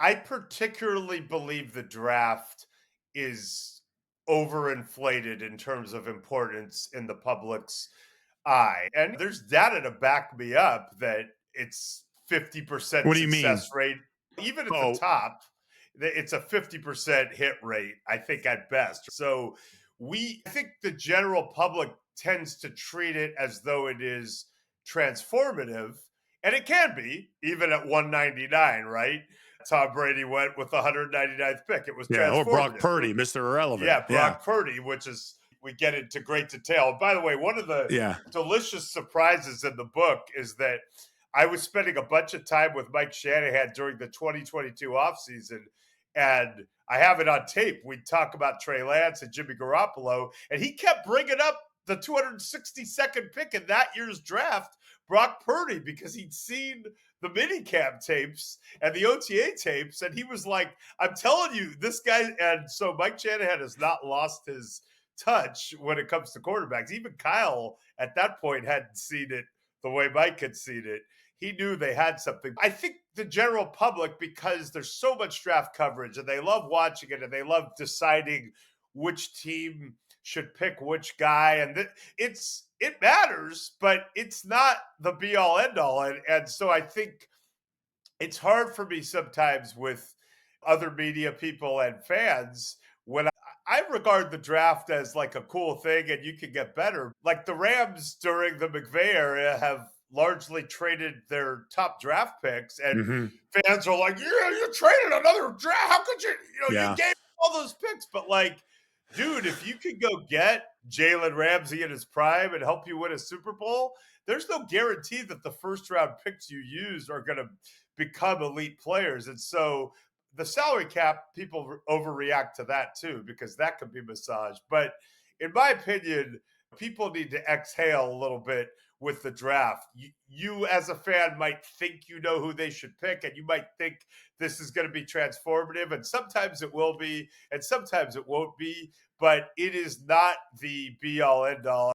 I particularly believe the draft is overinflated in terms of importance in the public's eye. And there's data to back me up that it's 50% What do you success mean? rate. Even at the Oh, top, it's a 50% hit rate, I think, at best. So I think the general public tends to treat it as though it is transformative. And it can be, even at 199, right? Tom Brady went with the 199th pick. It was yeah. Or Brock transformative. Purdy, Mr. Irrelevant. Yeah, Yeah. Brock Purdy, which is, we get into great detail. And by the way, one of the Yeah. delicious surprises in the book is that I was spending a bunch of time with Mike Shanahan during the 2022 offseason, and I have it on tape. We talk about Trey Lance and Jimmy Garoppolo, and he kept bringing up the 262nd pick in that year's draft, Brock Purdy, because he'd seen the minicamp tapes and the OTA tapes, and he was like, I'm telling you, this guy. And so Mike Shanahan has not lost his touch when it comes to quarterbacks. Even Kyle at that point hadn't seen it the way Mike had seen it. He knew they had something. I think the general public, because there's so much draft coverage and they love watching it and they love deciding which team should pick which guy, and it matters, but it's not the be all end all. And so I think it's hard for me sometimes with other media people and fans when I regard the draft as like a cool thing and you can get better. Like the Rams during the McVay era have largely traded their top draft picks, and Hmm. fans are like, "Yeah, you traded another draft. How could you? You Yeah. gave all those picks." But like, dude, if you could go get Jalen Ramsey in his prime and help you win a Super Bowl, there's no guarantee that the first round picks you use are going to become elite players. And so the salary cap, people overreact to that too, because that could be massaged. But in my opinion, people need to exhale a little bit with the draft. You as a fan might think you know who they should pick, and you might think this is going to be transformative. And sometimes it will be, and sometimes it won't be, but it is not the be all end all.